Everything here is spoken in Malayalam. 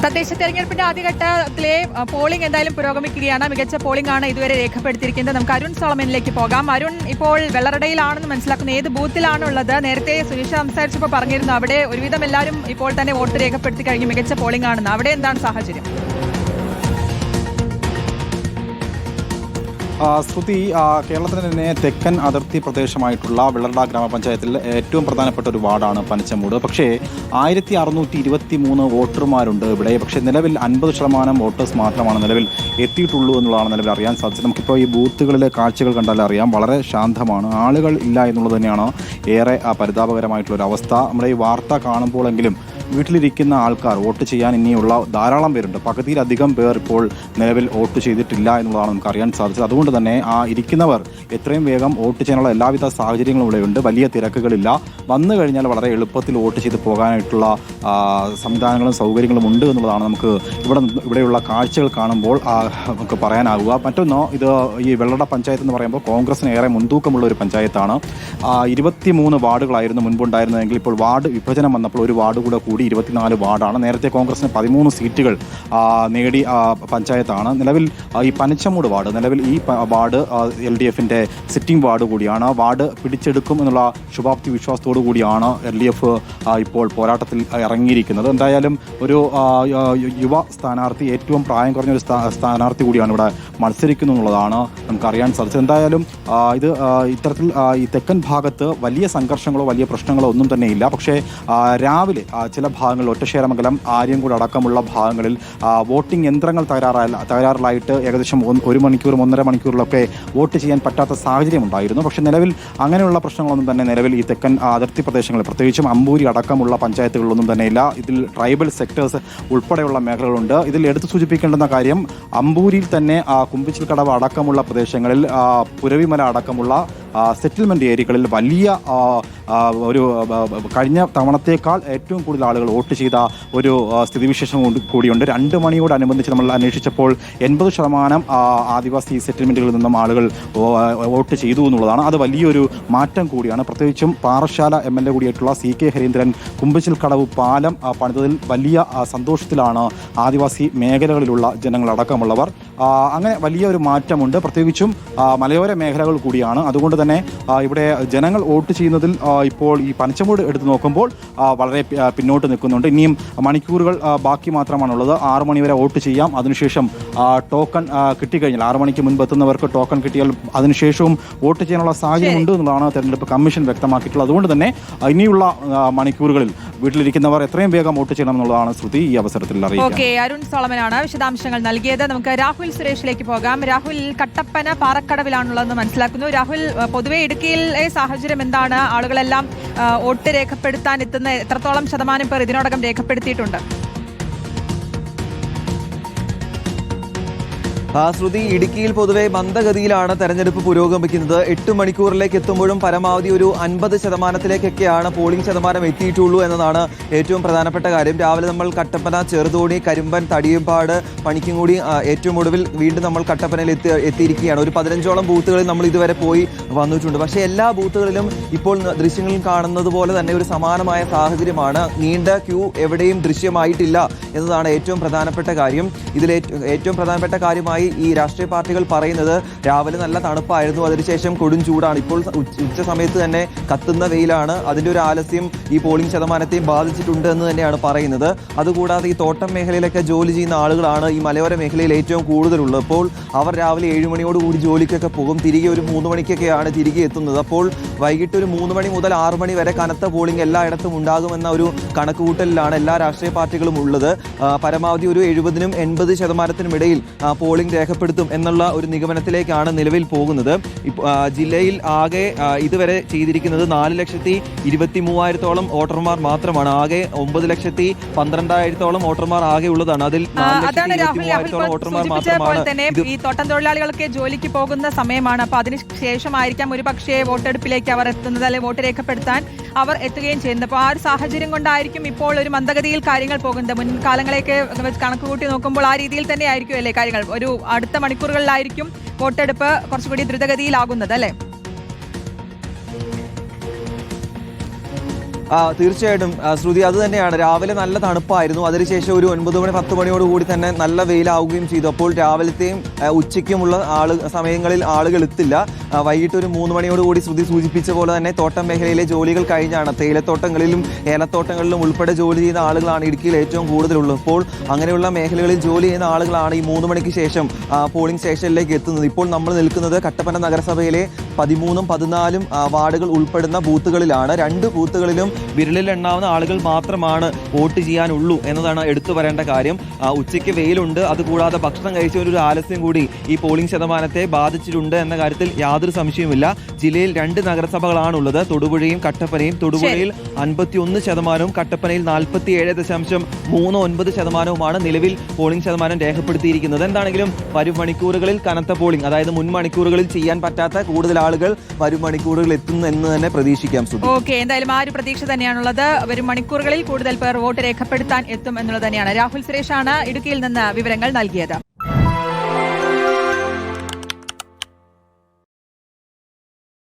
തദ്ദേശ തെരഞ്ഞെടുപ്പിന്റെ ആദ്യഘട്ടത്തിലെ പോളിംഗ് എന്തായാലും പുരോഗമിക്കുകയാണ്. മികച്ച പോളിംഗ് ആണ് ഇതുവരെ രേഖപ്പെടുത്തിയിരിക്കുന്നത്. നമുക്ക് അരുൺ സോളമനിലേക്ക് പോകാം. അരുൺ, ഇപ്പോൾ വെള്ളറടയിലാണെന്ന് മനസ്സിലാക്കുന്നു. ഏത് ബൂത്തിലാണുള്ളത്? നേരത്തെ സുനിഷ സംസാരിച്ചപ്പോൾ പറഞ്ഞിരുന്നു അവിടെ ഒരുവിധം എല്ലാവരും ഇപ്പോൾ തന്നെ വോട്ട് രേഖപ്പെടുത്തി കഴിഞ്ഞു, മികച്ച പോളിംഗ് ആണെന്ന്. അവിടെ എന്താണ് സാഹചര്യം? ശ്രുതി, കേരളത്തിന് തന്നെ തെക്കൻ അതിർത്തി പ്രദേശമായിട്ടുള്ള വെള്ളറട ഗ്രാമപഞ്ചായത്തിൽ ഏറ്റവും പ്രധാനപ്പെട്ട ഒരു വാർഡാണ് പനച്ചമൂട്. പക്ഷേ 1623 വോട്ടർമാരുണ്ട് ഇവിടെ. പക്ഷേ നിലവിൽ 50% വോട്ടേഴ്സ് മാത്രമാണ് നിലവിൽ എത്തിയിട്ടുള്ളൂ എന്നുള്ളതാണ് നിലവിൽ അറിയാൻ സാധിച്ചത്. നമുക്കിപ്പോൾ ഈ ബൂത്തുകളിലെ കാഴ്ചകൾ കണ്ടാൽ അറിയാം, വളരെ ശാന്തമാണ്, ആളുകൾ ഇല്ല എന്നുള്ളത് തന്നെയാണ് ഏറെ പരിതാപകരമായിട്ടുള്ളൊരു അവസ്ഥ. നമ്മുടെ ഈ വാർത്ത കാണുമ്പോഴെങ്കിലും വീട്ടിലിരിക്കുന്ന ആൾക്കാർ വോട്ട് ചെയ്യാൻ ഇനിയുള്ള ധാരാളം പേരുണ്ട്. പകുതിയിലധികം പേർ ഇപ്പോൾ നിലവിൽ വോട്ട് ചെയ്തിട്ടില്ല എന്നുള്ളതാണ് നമുക്ക് അറിയാൻ സാധിച്ചത്. അതുകൊണ്ട് തന്നെ ആ ഇരിക്കുന്നവർ എത്രയും വേഗം വോട്ട് ചെയ്യാനുള്ള എല്ലാവിധ സാഹചര്യങ്ങളും ഇവിടെയുണ്ട്. വലിയ തിരക്കുകളില്ല. വന്നു കഴിഞ്ഞാൽ വളരെ എളുപ്പത്തിൽ വോട്ട് ചെയ്ത് പോകാനായിട്ടുള്ള സംവിധാനങ്ങളും സൗകര്യങ്ങളും ഉണ്ട് എന്നുള്ളതാണ് നമുക്ക് ഇവിടെയുള്ള കാഴ്ചകൾ കാണുമ്പോൾ നമുക്ക് പറയാനാവുക. മറ്റൊന്ന്, ഇത് ഈ വെള്ളറട പഞ്ചായത്ത് എന്ന് പറയുമ്പോൾ കോൺഗ്രസിന് ഏറെ മുൻതൂക്കമുള്ള ഒരു പഞ്ചായത്താണ്. 23 വാർഡുകളായിരുന്നു മുൻപുണ്ടായിരുന്നതെങ്കിൽ ഇപ്പോൾ വാർഡ് വിഭജനം വന്നപ്പോൾ ഒരു വാർഡ് കൂടി 24 വാർഡാണ്. നേരത്തെ കോൺഗ്രസിന് 13 സീറ്റുകൾ നേടി പഞ്ചായത്താണ്. നിലവിൽ ഈ പനച്ചമൂട് വാർഡ്, നിലവിൽ ഈ വാർഡ് LDFിൻ്റെ സിറ്റിംഗ് വാർഡ് കൂടിയാണ്. വാർഡ് പിടിച്ചെടുക്കും എന്നുള്ള ശുഭാപ്തി വിശ്വാസത്തോടു കൂടിയാണ് LDF ഇപ്പോൾ പോരാട്ടത്തിൽ ഇറങ്ങിയിരിക്കുന്നത്. എന്തായാലും ഒരു യുവ സ്ഥാനാർത്ഥി, ഏറ്റവും പ്രായം കുറഞ്ഞൊരു സ്ഥാനാർത്ഥി കൂടിയാണ് ഇവിടെ മത്സരിക്കുന്നു എന്നുള്ളതാണ് നമുക്കറിയാൻ സാധിച്ചത്. എന്തായാലും ഇത് ഇത്തരത്തിൽ ഈ തെക്കൻ ഭാഗത്ത് വലിയ സംഘർഷങ്ങളോ വലിയ പ്രശ്നങ്ങളോ ഒന്നും തന്നെ ഇല്ല. പക്ഷേ രാവിലെ ചില ഭാഗങ്ങളിൽ, ഒറ്റശേരമംഗലം, ആര്യൻകൂട് അടക്കമുള്ള ഭാഗങ്ങളിൽ വോട്ടിംഗ് യന്ത്രങ്ങൾ തകരാറിലായിട്ട് ഏകദേശം 1 മണിക്കൂർ 1.5 മണിക്കൂറിലൊക്കെ വോട്ട് ചെയ്യാൻ പറ്റാത്ത സാഹചര്യം ഉണ്ടായിരുന്നു. പക്ഷേ നിലവിൽ അങ്ങനെയുള്ള പ്രശ്നങ്ങളൊന്നും തന്നെ നിലവിൽ ഈ തെക്കൻ അതിർത്തി പ്രദേശങ്ങളിൽ, പ്രത്യേകിച്ചും അമ്പൂരി അടക്കമുള്ള പഞ്ചായത്തുകളിലൊന്നും തന്നെ ഇല്ല. ഇതിൽ ട്രൈബൽ സെക്ടേഴ്സ് ഉൾപ്പെടെയുള്ള മേഖലകളുണ്ട്. ഇതിൽ എടുത്തു സൂചിപ്പിക്കേണ്ടുന്ന കാര്യം, അമ്പൂരിയിൽ തന്നെ കുമ്പിച്ചിൽക്കടവ് അടക്കമുള്ള പ്രദേശങ്ങളിൽ, പുരവിമല അടക്കമുള്ള സെറ്റിൽമെൻറ്റ് ഏരിയകളിൽ വലിയ ഒരു കഴിഞ്ഞ തവണത്തേക്കാൾ ഏറ്റവും കൂടുതൽ ആളുകൾ വോട്ട് ചെയ്ത ഒരു സ്ഥിതിവിശേഷം കൂടിയുണ്ട്. 2 മണിയോടനുബന്ധിച്ച് നമ്മൾ അന്വേഷിച്ചപ്പോൾ 80% ആദിവാസി സെറ്റിൽമെൻറ്റുകളിൽ നിന്നും ആളുകൾ വോട്ട് ചെയ്തു എന്നുള്ളതാണ്. അത് വലിയൊരു മാറ്റം കൂടിയാണ്. പ്രത്യേകിച്ചും പാറശാല MLA കൂടിയായിട്ടുള്ള CK ഹരീന്ദ്രൻ കുമ്പിച്ചിൽക്കടവ് പാലം പണിതതിൽ വലിയ സന്തോഷത്തിലാണ് ആദിവാസി മേഖലകളിലുള്ള ജനങ്ങളടക്കമുള്ളവർ. അങ്ങനെ വലിയൊരു മാറ്റമുണ്ട്. പ്രത്യേകിച്ചും മലയോര മേഖലകൾ കൂടിയാണ്. അതുകൊണ്ട് തന്നെ ഇവിടെ ജനങ്ങൾ വോട്ട് ചെയ്യുന്നതിൽ ഇപ്പോൾ ഈ പനച്ചമൂട് എടുത്തു നോക്കുമ്പോൾ വളരെ പിന്നോട്ട് നിൽക്കുന്നുണ്ട്. ഇനിയും മണിക്കൂറുകൾ ബാക്കി മാത്രമാണുള്ളത്. 6 മണി വരെ വോട്ട് ചെയ്യാം. അതിനുശേഷം ടോക്കൺ കിട്ടിക്കഴിഞ്ഞാൽ, 6 മണിക്ക് മുൻപ് എത്തുന്നവർക്ക് ടോക്കൺ കിട്ടിയാൽ അതിനുശേഷവും വോട്ട് ചെയ്യാനുള്ള സാഹചര്യം ഉണ്ട് എന്നുള്ളതാണ് തെരഞ്ഞെടുപ്പ് കമ്മീഷൻ വ്യക്തമാക്കിയിട്ടുള്ളത്. അതുകൊണ്ട് തന്നെ ഇനിയുള്ള മണിക്കൂറുകളിൽ വീട്ടിലിരിക്കുന്നവർ എത്രയും വേഗം വോട്ട് ചെയ്യണം എന്നുള്ളതാണ് ശ്രുതി ഈ അവസരത്തിൽ അറിയിക്കുന്നത്. അരുൺ സോളമനാണ് വിശദാംശങ്ങൾ നൽകിയത്. നമുക്ക് രാഹുൽ സുരേഷിലേക്ക് പോകാം. രാഹുൽ, കട്ടപ്പന പാറക്കടവിലാണുള്ളതെന്ന് മനസ്സിലാക്കുന്നു. രാഹുൽ, പൊതുവെ ഇടുക്കിയിലെ സാഹചര്യം എന്താണ്? ആളുകളെല്ലാം വോട്ട് രേഖപ്പെടുത്താൻ എത്തുന്ന എത്രത്തോളം ശതമാനം പേർ ഇതിനോടകം രേഖപ്പെടുത്തിയിട്ടുണ്ട്? ശ്രുതി, ഇടുക്കിയിൽ പൊതുവെ മന്ദഗതിയിലാണ് തെരഞ്ഞെടുപ്പ് പുരോഗമിക്കുന്നത്. 8 മണിക്കൂറിലേക്ക് എത്തുമ്പോഴും പരമാവധി ഒരു 50%-ലേക്കൊക്കെയാണ് പോളിംഗ് ശതമാനം എത്തിയിട്ടുള്ളൂ എന്നതാണ് ഏറ്റവും പ്രധാനപ്പെട്ട കാര്യം. രാവിലെ നമ്മൾ കട്ടപ്പന, ചെറുതോണി, കരിമ്പൻ, തടിയമ്പാട്, പണിക്കൻകുടി, ഏറ്റവും ഒടുവിൽ വീണ്ടും നമ്മൾ കട്ടപ്പനയിൽ എത്തിയിരിക്കുകയാണ്. ഒരു 15ഓളം ബൂത്തുകളിൽ നമ്മൾ ഇതുവരെ പോയി വന്നിട്ടുണ്ട്. പക്ഷേ എല്ലാ ബൂത്തുകളിലും ഇപ്പോൾ ദൃശ്യങ്ങളിൽ കാണുന്നത് പോലെ തന്നെ ഒരു സമാനമായ സാഹചര്യമാണ്. നീണ്ട ക്യൂ എവിടെയും ദൃശ്യമായിട്ടില്ല എന്നതാണ് ഏറ്റവും പ്രധാനപ്പെട്ട കാര്യം. ഇതിൽ ഏറ്റവും പ്രധാനപ്പെട്ട കാര്യമായി ഈ രാഷ്ട്രീയ പാർട്ടികൾ പറയുന്നത് രാവിലെ നല്ല തണുപ്പായിരുന്നു, അതിനുശേഷം കൊടും ചൂടാണ്, ഇപ്പോൾ ഉച്ച സമയത്ത് തന്നെ കത്തുന്ന വെയിലാണ്, അതിൻ്റെ ഒരു ആലസ്യം ഈ പോളിംഗ് ശതമാനത്തെയും ബാധിച്ചിട്ടുണ്ട് എന്ന് തന്നെയാണ് പറയുന്നത്. അതുകൂടാതെ ഈ തോട്ടം മേഖലയിലൊക്കെ ജോലി ചെയ്യുന്ന ആളുകളാണ് ഈ മലയോര മേഖലയിൽ ഏറ്റവും കൂടുതലുള്ളത്. അപ്പോൾ അവർ രാവിലെ 7 മണിയോടുകൂടി ജോലിക്കൊക്കെ പോകും. തിരികെ ഒരു 3 മണിക്കൊക്കെയാണ് തിരികെ എത്തുന്നത്. അപ്പോൾ വൈകിട്ട് ഒരു 3 മണി മുതൽ 6 മണി വരെ കനത്ത പോളിംഗ് എല്ലായിടത്തും ഉണ്ടാകുമെന്ന ഒരു കണക്കുകൂട്ടലിലാണ് എല്ലാ രാഷ്ട്രീയ പാർട്ടികളും ഉള്ളത്. പരമാവധി ഒരു 70-80% ഇടയിൽ പോളിംഗ് രേഖപ്പെടുത്തും എന്നുള്ള ഒരു നിഗമനത്തിലേക്കാണ് നിലവിൽ പോകുന്നത്. ജില്ലയിൽ ആകെ ഇതുവരെ ചെയ്തിരിക്കുന്നത് 4,23,000-ഓളം വോട്ടർമാർ മാത്രമാണ്. ആകെ 9,12,000-ഓളം വോട്ടർമാർ ആകെ ഉള്ളതാണ്. അതിൽ 4,23,000-ഓളം വോട്ടർമാർ മാത്രമാണ്. ഈ തോട്ടം തൊഴിലാളികളൊക്കെ ജോലിക്ക് പോകുന്ന സമയമാണ്. അപ്പൊ അതിനുശേഷമായിരിക്കാം ഒരു പക്ഷേ വോട്ടെടുപ്പിലേക്ക് അവർ എത്തുന്നത്, അല്ലെങ്കിൽ വോട്ട് രേഖപ്പെടുത്താൻ അവർ എത്തുകയും ചെയ്യുന്നത്. അപ്പോൾ ആ ഒരു സാഹചര്യം കൊണ്ടായിരിക്കും ഇപ്പോൾ ഒരു മന്ദഗതിയിൽ കാര്യങ്ങൾ പോകുന്നത്. മുൻകാലങ്ങളെയൊക്കെ കണക്ക് കൂട്ടി നോക്കുമ്പോൾ ആ രീതിയിൽ തന്നെ ആയിരിക്കും അല്ലേ കാര്യങ്ങൾ? ഒരു അടുത്ത മണിക്കൂറുകളിലായിരിക്കും വോട്ടെടുപ്പ് കുറച്ചുകൂടി ദ്രുതഗതിയിലാകുന്നത് അല്ലേ? തീർച്ചയായിട്ടും ശ്രുതി, അത് തന്നെയാണ്. രാവിലെ നല്ല തണുപ്പായിരുന്നു. അതിനുശേഷം ഒരു 9 മണി 10 മണിയോടുകൂടി തന്നെ നല്ല വെയിലാവുകയും ചെയ്തു. അപ്പോൾ രാവിലത്തെയും ഉച്ചയ്ക്കുമുള്ള സമയങ്ങളിൽ ആളുകൾ എത്തില്ല. വൈകിട്ട് ഒരു 3 മണിയോടുകൂടി ശ്രുതി സൂചിപ്പിച്ച പോലെ തന്നെ തോട്ടം മേഖലയിലെ ജോലികൾ കഴിഞ്ഞാണ്. തേയിലത്തോട്ടങ്ങളിലും ഏലത്തോട്ടങ്ങളിലും ഉൾപ്പെടെ ജോലി ചെയ്യുന്ന ആളുകളാണ് ഇടുക്കിയിൽ ഏറ്റവും കൂടുതലുള്ളത്. ഇപ്പോൾ അങ്ങനെയുള്ള മേഖലകളിൽ ജോലി ചെയ്യുന്ന ആളുകളാണ് ഈ 3 മണിക്ക് ശേഷം പോളിംഗ് സ്റ്റേഷനിലേക്ക് എത്തുന്നത്. ഇപ്പോൾ നമ്മൾ നിൽക്കുന്നത് കട്ടപ്പന നഗരസഭയിലെ 13ഉം 14ഉം വാർഡുകൾ ഉൾപ്പെടുന്ന ബൂത്തുകളിലാണ്. 2 ബൂത്തുകളിലും വിരലിൽ എണ്ണാവുന്ന ആളുകൾ മാത്രമാണ് വോട്ട് ചെയ്യാനുള്ളൂ എന്നതാണ് എടുത്തു പറയേണ്ട കാര്യം. ഉച്ചയ്ക്ക് വെയിലുണ്ട്, അതുകൂടാതെ ഭക്ഷണം കഴിച്ചവരൊരു ആലസ്യം കൂടി ഈ പോളിംഗ് ശതമാനത്തെ ബാധിച്ചിട്ടുണ്ട് എന്ന കാര്യത്തിൽ യാതൊരു സംശയവുമില്ല. ജില്ലയിൽ 2 നഗരസഭകളാണുള്ളത്, തൊടുപുഴയും കട്ടപ്പനയും. തൊടുപുഴയിൽ 51%, കട്ടപ്പനയിൽ 47.39% നിലവിൽ പോളിംഗ് ശതമാനം രേഖപ്പെടുത്തിയിരിക്കുന്നത്. എന്താണെങ്കിലും വരും മണിക്കൂറുകളിൽ കനത്ത പോളിംഗ്, അതായത് മുൻ മണിക്കൂറുകളിൽ ചെയ്യാൻ പറ്റാത്ത കൂടുതൽ ആളുകൾ വരും മണിക്കൂറുകളിൽ എത്തുന്നു എന്ന് തന്നെ പ്രതീക്ഷിക്കാം. ഓക്കെ, എന്തായാലും ആ ഒരു പ്രതീക്ഷ തന്നെയാണുള്ളത്. വരും മണിക്കൂറുകളിൽ കൂടുതൽ പേർ വോട്ട് രേഖപ്പെടുത്താൻ എത്തും എന്നുള്ളത് തന്നെയാണ്. രാഹുൽ സുരേഷാണ് ഇടുക്കിയിൽ നിന്ന് വിവരങ്ങൾ നൽകിയത്.